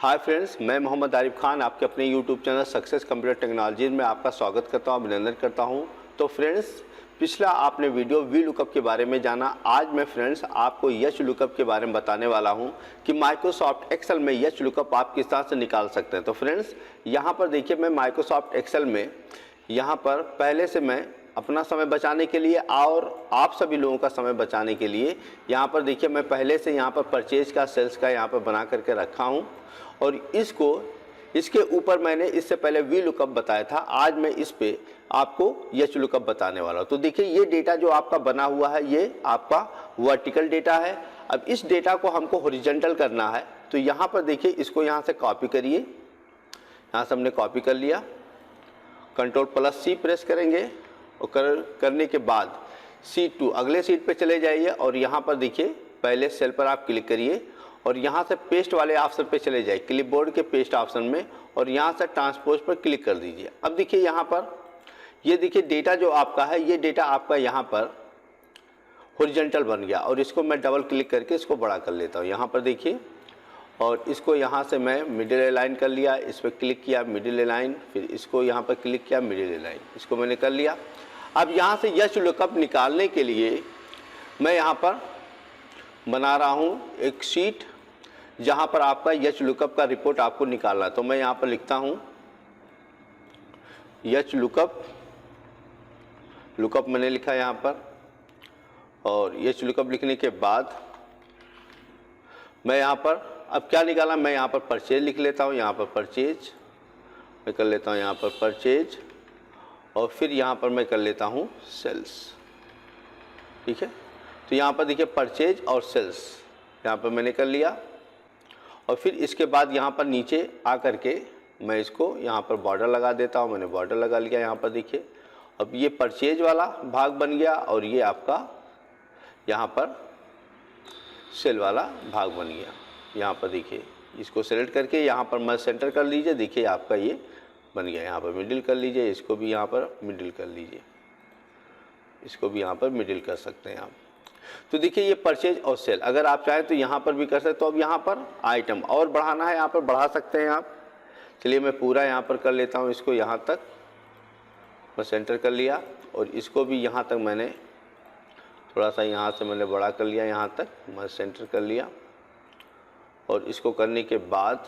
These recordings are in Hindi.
हाय फ्रेंड्स, मैं मोहम्मद आरिफ खान आपके अपने YouTube channel success computer technologies में आपका स्वागत करता हूं, अभिनंदन करता हूं। तो फ्रेंड्स, पिछला आपने वीडियो वी लुकअप के बारे में जाना। आज मैं फ्रेंड्स आपको एच लुकअप के बारे में बताने वाला हूं कि माइक्रोसॉफ्ट एक्सेल में एच लुकअप आप किस तरह से निकाल सकते हैं। तो फ्रेंड्स, यहाँ पर देखिए, मैं माइक्रोसॉफ्ट एक्सेल में यहाँ पर पहले से मैं अपना समय बचाने के लिए और आप सभी लोगों का समय बचाने के लिए यहाँ पर देखिए, मैं पहले से यहाँ पर परचेज का, सेल्स का यहाँ पर बना करके रखा हूँ। और इसके ऊपर मैंने इससे पहले वी लुकअप बताया था। आज मैं इस पे आपको एच लुकअप बताने वाला हूँ। तो देखिए, ये डेटा जो आपका बना हुआ है ये आपका वर्टिकल डेटा है। अब इस डेटा को हमको हॉरिजॉन्टल करना है। तो यहाँ पर देखिए, इसको यहाँ से कॉपी करिए। यहाँ से हमने कॉपी कर लिया, Ctrl+C प्रेस करेंगे और करने के बाद शीट 2 अगले शीट पे चले जाइए और यहाँ पर देखिए, पहले सेल पर आप क्लिक करिए और यहाँ से पेस्ट वाले ऑप्शन पे चले जाइए, क्लिपबोर्ड के पेस्ट ऑप्शन में, और यहाँ से ट्रांसपोज पर क्लिक कर दीजिए। अब देखिए, यहाँ पर ये देखिए, डेटा जो आपका है, ये डेटा आपका यहाँ पर हॉरिजॉन्टल बन गया। और इसको मैं डबल क्लिक करके इसको बड़ा कर लेता हूँ। यहाँ पर देखिए, और इसको यहाँ से मैं मिडिल अलाइन कर लिया। इस पर क्लिक किया, मिडिल अलाइन, फिर इसको यहाँ पर क्लिक किया, मिडिल अलाइन, इसको मैंने कर लिया। अब यहाँ से एच लुकअप निकालने के लिए मैं यहाँ पर बना रहा हूँ एक शीट जहाँ पर आपका एच लुकअप का रिपोर्ट आपको निकालना है। तो मैं यहाँ पर लिखता हूँ एच लुकअप, मैंने लिखा यहाँ पर। और एच लुकअप लिखने के बाद मैं यहाँ पर अब क्या निकाला, मैं यहाँ पर परचेज लिख लेता हूँ। यहाँ पर परचेज मैं कर लेता हूँ, यहाँ पर परचेज, और फिर यहाँ पर मैं कर लेता हूँ सेल्स। ठीक है, तो यहाँ पर देखिए, परचेज और सेल्स यहाँ पर मैंने कर लिया। और फिर इसके बाद यहाँ पर नीचे आ कर के मैं इसको यहाँ पर बॉर्डर लगा देता हूँ। मैंने बॉर्डर लगा लिया। यहाँ पर देखिए, अब ये परचेज वाला भाग बन गया और ये आपका यहाँ पर सेल वाला भाग बन गया। यहाँ पर देखिए, इसको सेलेक्ट करके यहाँ पर मर्ज सेंटर कर लीजिए। देखिए, आपका ये बन गया। यहाँ पर मिडिल कर लीजिए, इसको भी यहाँ पर मिडिल कर लीजिए, इसको भी यहाँ पर मिडिल कर सकते हैं आप। तो देखिए, ये परचेज और सेल, अगर आप चाहें तो यहाँ पर भी कर सकते। तो अब यहाँ पर आइटम और बढ़ाना है, यहाँ पर बढ़ा सकते हैं आप। चलिए, मैं पूरा यहाँ पर कर लेता हूँ। इसको यहाँ तक मैं सेंटर कर लिया और इसको भी यहाँ तक मैंने थोड़ा सा यहाँ से मैंने बड़ा कर लिया, यहाँ तक मैं सेंटर कर लिया। और इसको करने के बाद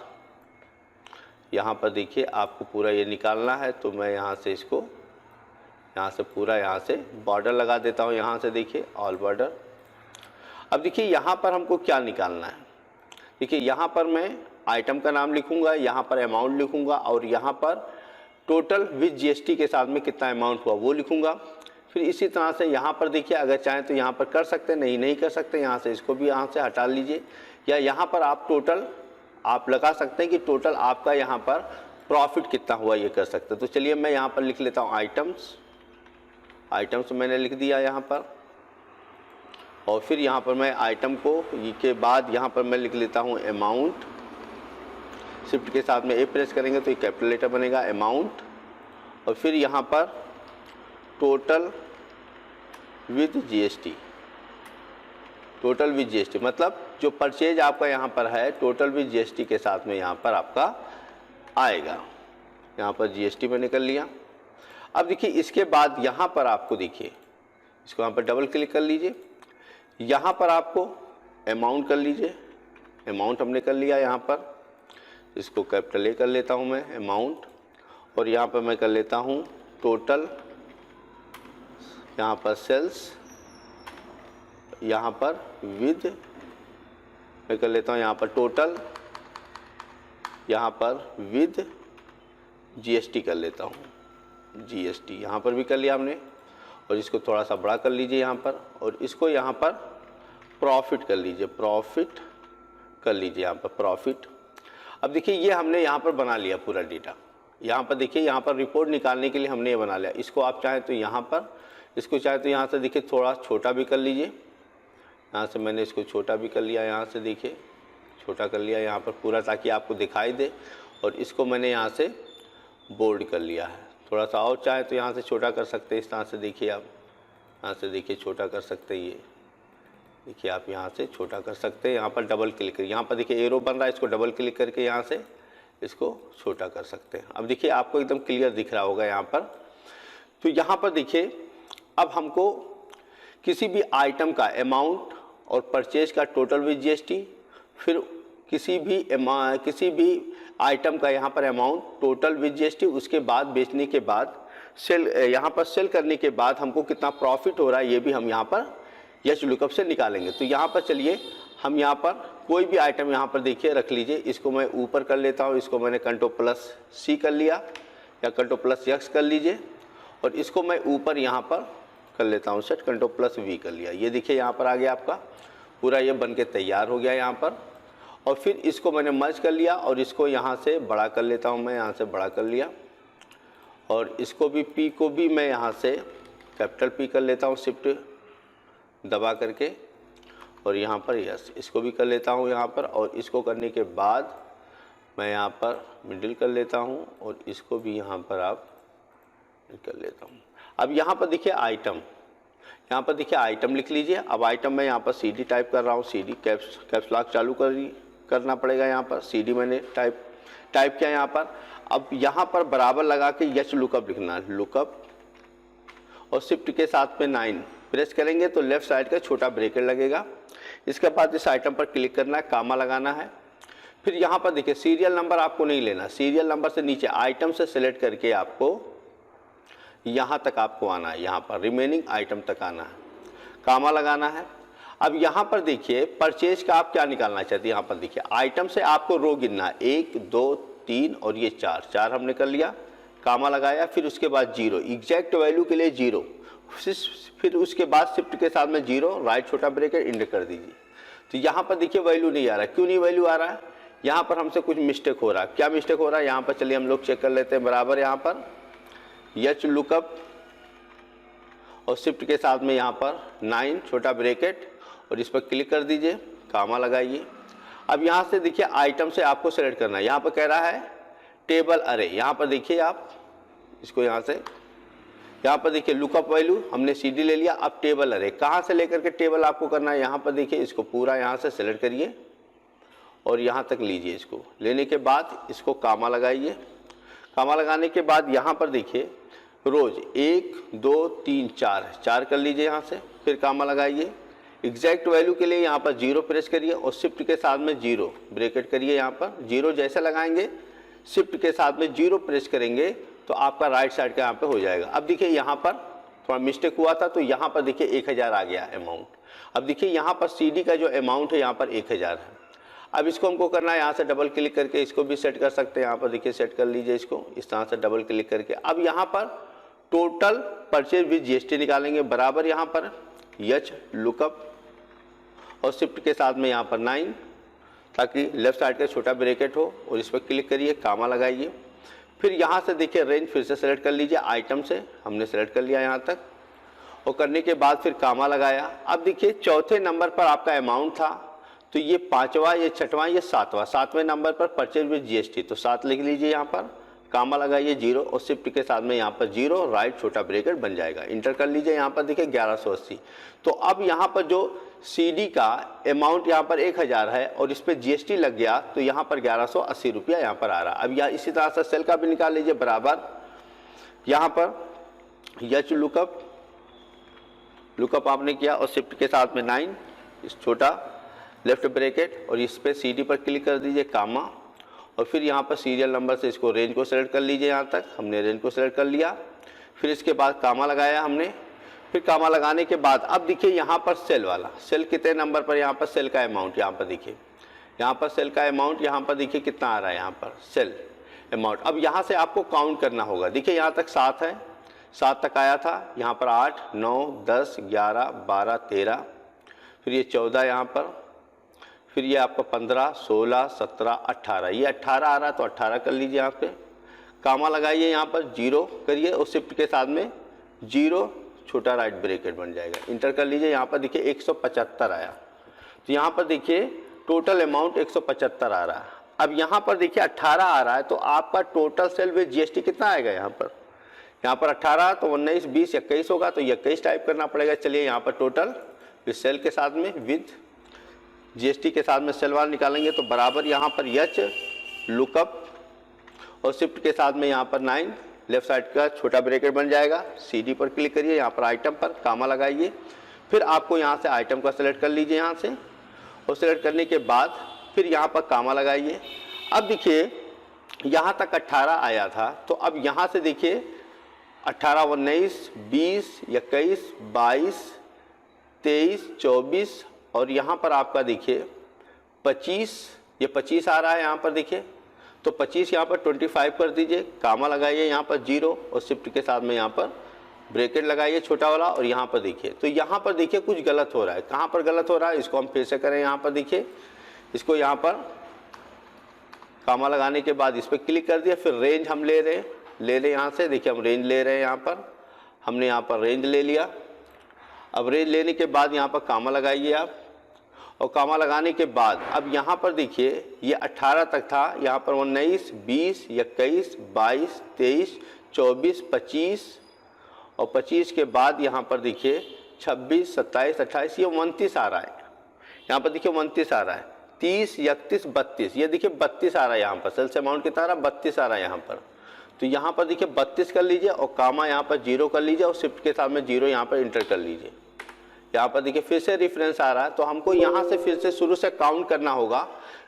यहाँ पर देखिए, आपको पूरा ये निकालना है। तो मैं यहाँ से इसको यहाँ से पूरा यहाँ से बॉर्डर लगा देता हूँ। यहाँ से देखिए, ऑल बॉर्डर। अब देखिए, यहाँ पर हमको क्या निकालना है। देखिए, यहाँ पर मैं आइटम का नाम लिखूँगा, यहाँ पर अमाउंट लिखूँगा, और यहाँ पर टोटल विद जीएसटी के साथ में कितना अमाउंट हुआ वो लिखूँगा। फिर इसी तरह से यहाँ पर देखिए, अगर चाहें तो यहाँ पर कर सकते हैं, नहीं कर सकते, यहाँ से इसको भी यहाँ से हटा लीजिए। या यहाँ पर आप टोटल आप लगा सकते हैं कि टोटल आपका यहाँ पर प्रॉफिट कितना हुआ, ये कर सकते हैं। तो चलिए, मैं यहाँ पर लिख लेता हूँ आइटम्स मैंने लिख दिया यहाँ पर। और फिर यहाँ पर मैं आइटम को के बाद यहाँ पर मैं लिख लेता हूँ अमाउंट। शिफ्ट के साथ में ए प्रेस करेंगे तो ये कैपिटल लेटर बनेगा, अमाउंट। और फिर यहाँ पर total with GST, total with GST मतलब जो परचेज आपका यहाँ पर है, टोटल विद जीएसटी के साथ में यहाँ पर आपका आएगा। यहाँ पर जीएसटी मैंने कर लिया। अब देखिए, इसके बाद यहाँ पर आपको देखिए, इसको यहाँ पर डबल क्लिक कर लीजिए। यहाँ पर आपको अमाउंट कर लीजिए, अमाउंट हमने कर लिया। यहाँ पर इसको कैपिटल ए कर लेता हूँ मैं, अमाउंट। और यहाँ पर मैं कर लेता हूँ टोटल, यहाँ पर सेल्स, यहाँ पर विद मैं कर लेता हूँ यहाँ पर टोटल, यहाँ पर विद जीएसटी कर लेता हूँ, जीएसटी यहाँ पर भी कर लिया हमने। और इसको थोड़ा सा बड़ा कर लीजिए यहाँ पर, और इसको यहाँ पर प्रॉफिट कर लीजिए, प्रॉफिट कर लीजिए यहाँ पर, प्रॉफिट। अब देखिए, ये हमने यहाँ पर बना लिया पूरा डेटा। यहाँ पर देखिए, यहाँ पर रिपोर्ट निकालने के लिए हमने ये बना लिया। इसको आप चाहें तो यहाँ पर, इसको चाहे तो यहाँ से देखिए थोड़ा छोटा भी कर लीजिए। यहाँ से मैंने इसको छोटा भी कर लिया, यहाँ से देखिए छोटा कर लिया यहाँ पर पूरा, ताकि आपको दिखाई दे। और इसको मैंने यहाँ से बोल्ड कर लिया है। थोड़ा सा और चाहे तो यहाँ से छोटा कर सकते हैं, इस तरह से देखिए, आप यहाँ से देखिए छोटा कर सकते हैं। देखिए आप यहाँ से छोटा कर सकते हैं, यहाँ पर डबल क्लिक करिए, यहाँ पर देखिए एरो बन रहा है, इसको डबल क्लिक करके यहाँ से इसको छोटा कर सकते हैं। अब देखिए आपको एकदम क्लियर दिख रहा होगा यहाँ पर। तो यहाँ पर देखिए अब हमको किसी भी आइटम का अमाउंट और परचेज का टोटल विद जीएसटी, फिर किसी भी आइटम का यहाँ पर अमाउंट टोटल विद जीएसटी, उसके बाद बेचने के बाद सेल, यहाँ पर सेल करने के बाद हमको कितना प्रॉफिट हो रहा है ये भी हम यहाँ पर यच लुकअप से निकालेंगे। तो यहाँ पर चलिए हम यहाँ पर कोई भी आइटम यहाँ पर देखिए रख लीजिए, इसको मैं ऊपर कर लेता हूँ, इसको मैंने Ctrl+C कर लिया या Ctrl+X कर लीजिए, और इसको मैं ऊपर यहाँ पर कर लेता हूँ सेट, Ctrl+V कर लिया। ये देखिए यहाँ पर आ गया आपका पूरा, ये बन के तैयार हो गया यहाँ पर। और फिर इसको मैंने मर्ज कर लिया और इसको यहाँ से बड़ा कर लेता हूँ, मैं यहाँ से बड़ा कर लिया, और इसको भी P को भी मैं यहाँ से कैपिटल P कर लेता हूँ शिफ्ट दबा करके, और यहाँ पर यस इसको भी कर लेता हूँ यहाँ पर, और इसको करने के बाद मैं यहाँ पर मिडिल कर लेता हूँ और इसको भी यहाँ पर आप कर लेता हूँ। अब यहाँ पर देखिए आइटम, यहाँ पर देखिए आइटम लिख लीजिए। अब आइटम मैं यहाँ पर CD टाइप कर रहा हूँ, CD कैप्स लॉक चालू करना पड़ेगा। यहाँ पर CD मैंने टाइप किया यहाँ पर। अब यहाँ पर बराबर लगा के यच लुकअप लिखना, लुकअप और शिफ्ट के साथ में 9 प्रेस करेंगे तो लेफ्ट साइड का छोटा ब्रैकेट लगेगा। इसके बाद इस आइटम पर क्लिक करना है, कामा लगाना है। फिर यहाँ पर देखिए सीरियल नंबर आपको नहीं लेना, सीरियल नंबर से नीचे आइटम से सिलेक्ट करके आपको यहाँ तक आपको आना है, यहाँ पर रिमेनिंग आइटम तक आना है, कामा लगाना है। अब यहाँ पर देखिए परचेज का आप क्या निकालना चाहते हैं, यहाँ पर देखिए आइटम से आपको रो गिनना है, 1 2 3 और ये 4 हमने कर लिया, कामा लगाया। फिर उसके बाद 0 एग्जैक्ट वैल्यू के लिए 0, फिर उसके बाद शिफ्ट के साथ में 0 राइट छोटा ब्रैकेट इंटर कर दीजिए। तो यहाँ पर देखिए वैल्यू नहीं आ रहा, क्यों नहीं वैल्यू आ रहा है, यहाँ पर हमसे कुछ मिस्टेक हो रहा है। क्या मिस्टेक हो रहा है यहाँ पर, चलिए हम लोग चेक कर लेते हैं। बराबर यहाँ पर यच लुकअप और शिफ्ट के साथ में यहाँ पर 9 छोटा ब्रैकेट और इस पर क्लिक कर दीजिए, कामा लगाइए। अब यहाँ से देखिए आइटम से आपको सेलेक्ट करना है, यहाँ पर कह रहा है टेबल अरे, यहाँ पर देखिए आप इसको यहाँ से, यहाँ पर देखिए लुकअप वैल्यू हमने CD ले लिया। अब टेबल अरे कहाँ से लेकर के टेबल आपको करना है, यहाँ पर देखिए इसको पूरा यहाँ से सेलेक्ट करिए और यहाँ तक लीजिए। इसको लेने के बाद इसको कामा लगाइए, कामा लगाने के बाद यहाँ पर देखिए रोज 1 2 3 4 कर लीजिए यहाँ से, फिर कामा लगाइए। एग्जैक्ट वैल्यू के लिए यहाँ पर 0 प्रेस करिए और शिफ्ट के साथ में 0 ब्रैकेट करिए। यहाँ पर 0 जैसे लगाएंगे शिफ्ट के साथ में 0 प्रेस करेंगे तो आपका राइट साइड का यहाँ पे हो जाएगा। अब देखिए यहाँ पर थोड़ा मिस्टेक हुआ था, तो यहाँ पर देखिए 1000 आ गया अमाउंट। अब देखिए यहाँ पर CD का जो अमाउंट है यहाँ पर 1000 है। अब इसको हमको करना है, यहाँ से डबल क्लिक करके इसको भी सेट कर सकते हैं। यहाँ पर देखिए सेट कर लीजिए इसको इस तरह से डबल क्लिक करके। अब यहाँ पर टोटल परचेज विद GST निकालेंगे। बराबर यहाँ पर यच लुकअप और शिफ्ट के साथ में यहाँ पर 9, ताकि लेफ्ट साइड का छोटा ब्रैकेट हो, और इस पर क्लिक करिए, कामा लगाइए। फिर यहाँ से देखिए रेंज फिर से सेलेक्ट कर लीजिए, आइटम से हमने सेलेक्ट कर लिया यहाँ तक, और करने के बाद फिर कामा लगाया। अब देखिए चौथे नंबर पर आपका अमाउंट था, तो ये 5वां, ये 6वां, ये 7वां, 7वें नंबर पर परचेज विद GST, तो 7 लिख लीजिए यहाँ पर, कामा लगाइए 0 और शिफ्ट के साथ में यहाँ पर 0 राइट छोटा ब्रैकेट बन जाएगा, इंटर कर लीजिए। यहाँ पर देखिए 1180। तो अब यहाँ पर जो CD का अमाउंट यहाँ पर 1000 है और इस पर GST लग गया, तो यहाँ पर 1180 रुपया यहाँ पर आ रहा। अब यहाँ इसी तरह से सेल का भी निकाल लीजिए। बराबर यहाँ पर यच लुकअप आपने किया और शिफ्ट के साथ में 9 इस छोटा लेफ्ट ब्रैकेट और इस पर CD पर क्लिक कर दीजिए, कामा, और फिर यहाँ पर सीरियल नंबर से इसको रेंज को सेलेक्ट कर लीजिए। यहाँ तक हमने रेंज को सेलेक्ट कर लिया। फिर इसके बाद कामा लगाया हमने। फिर कामा लगाने के बाद अब देखिए यहाँ पर सेल वाला, सेल कितने नंबर पर, यहाँ पर सेल का अमाउंट, यहाँ पर देखिए, यहाँ पर सेल का अमाउंट, यहाँ पर देखिए कितना आ रहा है यहाँ पर सेल अमाउंट। अब यहाँ से आपको काउंट करना होगा। देखिए यहाँ तक 7 है, 7 तक आया था, यहाँ पर 8 9 10 11 12 13, फिर ये 14 यहाँ पर, फिर ये आपका 15 16 17 18, ये 18 आ रहा है तो 18 कर लीजिए। यहाँ पे कामा लगाइए, यहाँ पर 0 करिए और शिफ्ट के साथ में 0 छोटा राइट ब्रैकेट बन जाएगा, इंटर कर लीजिए। यहाँ पर देखिए 175 आया, तो यहाँ पर देखिए टोटल अमाउंट 175 आ रहा है। अब यहाँ पर देखिए 18 आ रहा है, तो आपका टोटल सेल विद GST कितना आएगा यहाँ पर 18, तो 19 20 21 होगा, तो 21 टाइप करना पड़ेगा। चलिए यहाँ पर टोटल इस सेल के साथ में विद जीएसटी के साथ में सेल वाला निकालेंगे तो बराबर यहाँ पर एच लुकअप और शिफ्ट के साथ में यहाँ पर 9 लेफ्ट साइड का छोटा ब्रैकेट बन जाएगा। CD पर क्लिक करिए, यहाँ पर आइटम पर कामा लगाइए, फिर आपको यहाँ से आइटम का सेलेक्ट कर लीजिए यहाँ से, और सेलेक्ट करने के बाद फिर यहाँ पर कामा लगाइए। अब देखिए यहाँ तक 18 आया था, तो अब यहाँ से देखिए 18, 19, 20, 21, 22, 23, 24 और यहाँ पर आपका देखिए 25, ये 25 आ रहा है यहाँ पर देखिए, तो 25 यहाँ पर 25 कर दीजिए, कामा लगाइए यहाँ पर 0 और शिफ्ट के साथ में यहाँ पर ब्रैकेट लगाइए छोटा वाला, और यहाँ पर देखिए तो यहाँ पर देखिए कुछ गलत हो रहा है। कहाँ पर गलत हो रहा है इसको हम फिर से करें। यहाँ पर देखिए इसको यहाँ पर कामा लगाने के बाद इस पर क्लिक कर दिया, फिर रेंज हम ले रहे यहाँ से, देखिए हम रेंज ले रहे हैं, यहाँ पर हमने यहाँ पर रेंज ले लिया। अब रेंज लेने के बाद यहाँ पर कामा लगाइए आप, और कामा लगाने के बाद अब यहाँ पर देखिए ये 18 तक था, यहाँ पर 19, 20, 21, 22, 23, 24, 25 और 25 के बाद यहाँ पर देखिए 26, 27, 28, ये 29 आ रहा है। यहाँ पर देखिए 29 आ रहा है, 30, 31, 32, ये देखिए 32 आ रहा है यहाँ पर, सेल्स अमाउंट कितना आ रहा है 32 आ रहा है यहाँ पर। तो यहाँ पर देखिए 32 कर लीजिए और कामा यहाँ पर 0 कर लीजिए और शिफ्ट के साथ में 0 यहाँ पर इंटर कर लीजिए। यहाँ पर देखिए फिर से रेफरेंस आ रहा है, तो हमको यहाँ से फिर से शुरू से काउंट करना होगा,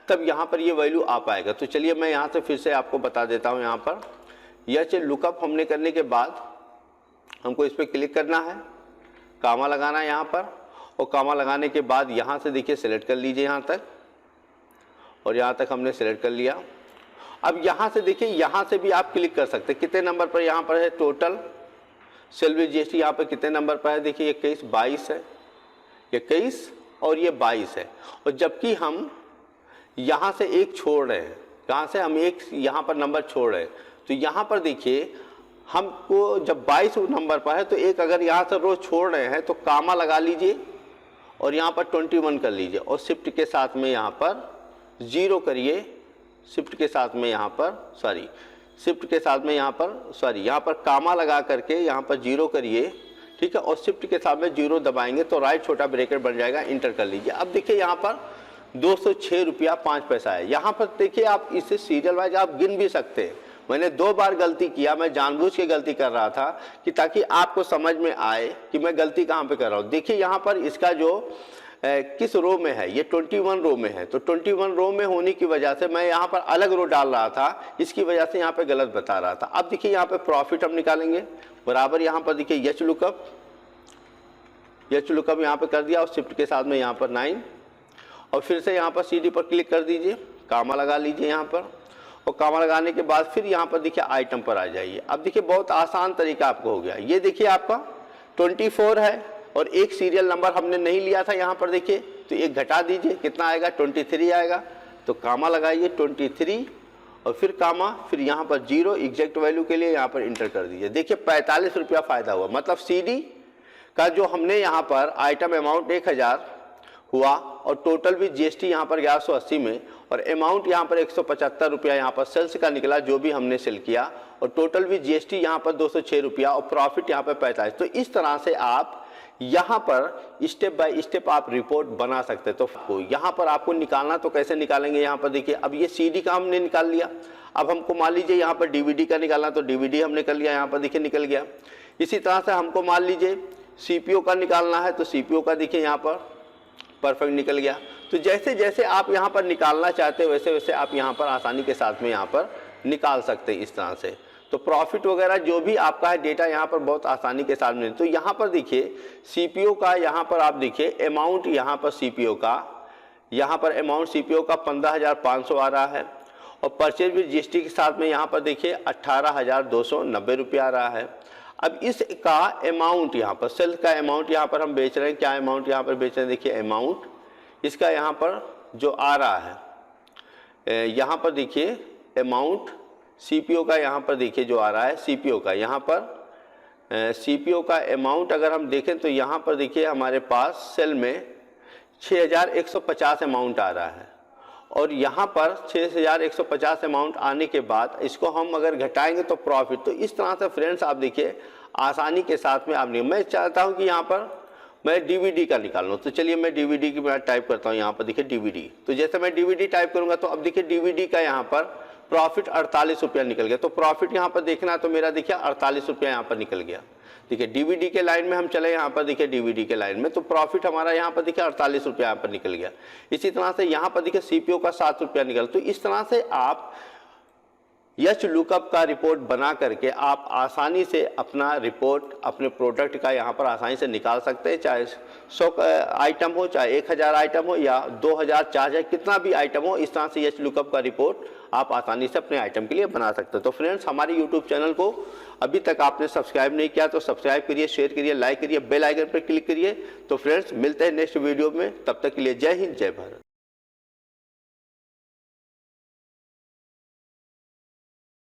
तब यहाँ पर ये वैल्यू आ पाएगा। तो चलिए मैं यहाँ से फिर से आपको बता देता हूँ। यहाँ पर यह लुकअप हमने करने के बाद हमको इस पर क्लिक करना है, कामा लगाना है यहाँ पर, और कामा लगाने के बाद यहाँ से देखिए सेलेक्ट कर लीजिए यहाँ तक, और यहाँ तक हमने सेलेक्ट कर लिया। अब यहाँ से देखिए यहाँ से भी आप क्लिक कर सकते हैं, कितने नंबर पर यहाँ पर है टोटल सेल विद जीएसटी, यहाँ पर कितने नंबर पर है देखिए 21, 22 है, 21 और ये 22 है। और जबकि हम यहाँ से एक छोड़ रहे हैं, कहाँ से हम एक यहाँ पर नंबर छोड़ रहे हैं, तो यहाँ पर देखिए हमको जब 22 नंबर पर है तो एक अगर यहाँ से रो छोड़ रहे हैं तो कामा लगा लीजिए और यहाँ पर 21 कर लीजिए और शिफ्ट के साथ में यहाँ पर 0 करिए, शिफ्ट के साथ में यहाँ पर शिफ्ट के साथ में यहाँ पर यहाँ पर कामा लगा करके यहाँ पर 0 करिए, ठीक है, और शिफ्ट के साथ में 0 दबाएंगे तो राइट छोटा ब्रैकेट बन जाएगा, इंटर कर लीजिए। अब देखिए यहाँ पर 206 रुपया 5 पैसा है। यहाँ पर देखिए आप इसे सीरियल वाइज आप गिन भी सकते हैं। मैंने 2 बार गलती किया, मैं जानबूझ के गलती कर रहा था कि ताकि आपको समझ में आए कि मैं गलती कहाँ पे कर रहा हूँ। देखिए यहाँ पर इसका जो किस रो में है, ये 21 रो में है, तो 21 रो में होने की वजह से मैं यहाँ पर अलग रो डाल रहा था, इसकी वजह से यहाँ पे गलत बता रहा था। अब देखिए यहाँ पे प्रॉफिट हम निकालेंगे, बराबर यहाँ पर देखिए एच लुकअप यहाँ पे कर दिया और शिफ्ट के साथ में यहाँ पर 9 और फिर से यहाँ पर CD पर क्लिक कर दीजिए, कामा लगा लीजिए यहाँ पर, और कामा लगाने के बाद फिर यहाँ पर देखिए आइटम पर आ जाइए। अब देखिए बहुत आसान तरीका आपको हो गया। ये देखिए आपका 24 है और एक सीरियल नंबर हमने नहीं लिया था यहाँ पर देखिए, तो एक घटा दीजिए, कितना आएगा 23 आएगा, तो कामा लगाइए 23 और फिर कामा, फिर यहाँ पर 0 एग्जैक्ट वैल्यू के लिए यहाँ पर इंटर कर दीजिए। देखिए 45 रुपया फ़ायदा हुआ, मतलब CD का जो हमने यहाँ पर आइटम अमाउंट 1000 हुआ और टोटल भी GST यहाँ पर 1180 में, और अमाउंट यहाँ पर 175 रुपया यहाँ पर सेल्स का निकला जो भी हमने सेल किया, और टोटल भी GST यहाँ पर 206 रुपया और प्रॉफिट यहाँ पर 45। तो इस तरह से आप यहाँ पर स्टेप बाय स्टेप आप रिपोर्ट बना सकते हैं। तो यहाँ पर आपको निकालना तो कैसे निकालेंगे, यहाँ पर देखिए अब ये CD का हमने निकाल लिया। अब हमको मान लीजिए यहाँ पर DVD का निकालना, तो DVD हमने कर लिया, यहाँ पर देखिए निकल गया। इसी तरह से हमको मान लीजिए CPO का निकालना है, तो CPO का देखिए यहाँ पर परफेक्ट निकल गया। तो जैसे जैसे आप यहाँ पर निकालना चाहते हैं वैसे वैसे आप यहाँ पर आसानी के साथ में यहाँ पर निकाल सकते हैं इस तरह से। तो प्रॉफिट वगैरह जो भी आपका है डेटा यहाँ पर बहुत आसानी के साथ में। तो यहाँ पर देखिए CPO का, यहाँ पर आप देखिए अमाउंट, यहाँ पर CPO का, यहाँ पर अमाउंट CPO का 15,500 आ रहा है, और परचेज विद GST के साथ में यहाँ पर देखिए 18,290 रुपया आ रहा है। अब इसका अमाउंट यहाँ पर सेल्स का अमाउंट यहाँ पर हम बेच रहे हैं, क्या अमाउंट यहाँ पर बेच रहे हैं देखिए अमाउंट इसका यहाँ पर जो आ रहा है, यहाँ पर देखिए अमाउंट CPO का यहाँ पर देखिए जो आ रहा है CPO का, यहाँ पर CPO का अमाउंट अगर हम देखें तो यहाँ पर देखिए हमारे पास सेल में 6,150 अमाउंट आ रहा है, और यहाँ पर 6,150 अमाउंट आने के बाद इसको हम अगर घटाएंगे तो प्रॉफिट। तो इस तरह से फ्रेंड्स आप देखिए आसानी के साथ में आप नहीं, मैं चाहता हूँ कि यहाँ पर मैं डीवीडी का निकाल लूँ। तो चलिए मैं डीवीडी की मैं टाइप करता हूँ यहाँ पर, देखिए डीवीडी। तो जैसे मैं डीवीडी टाइप करूँगा तो अब देखिए डीवीडी का यहाँ पर प्रॉफिट 48 रुपया निकल गया। तो प्रॉफिट यहाँ पर देखना है तो मेरा देखिए 48 रुपया यहाँ पर निकल गया। देखिए डीवीडी के लाइन में हम चले यहाँ पर, देखिए डीवीडी के लाइन में तो प्रॉफिट हमारा यहाँ पर देखिए 48 रुपया यहाँ पर निकल गया। इसी तरह से यहाँ पर देखिए सीपीओ का 7 रुपया निकल। तो इस तरह से आप एच लुकअप का रिपोर्ट बना करके आप आसानी से अपना रिपोर्ट अपने प्रोडक्ट का यहाँ पर आसानी से निकाल सकते हैं। चाहे 100 आइटम हो, चाहे 1000 आइटम हो या 2000, 4000, कितना भी आइटम हो, इस तरह से एच लुकअप का रिपोर्ट आप आसानी से अपने आइटम के लिए बना सकते हैं। तो फ्रेंड्स, हमारे यूट्यूब चैनल को अभी तक आपने सब्सक्राइब नहीं किया तो सब्सक्राइब करिए, शेयर करिए, लाइक करिए, बेल आइकन पर क्लिक करिए। तो फ्रेंड्स, मिलते हैं नेक्स्ट वीडियो में, तब तक के लिए जय हिंद, जय भारत।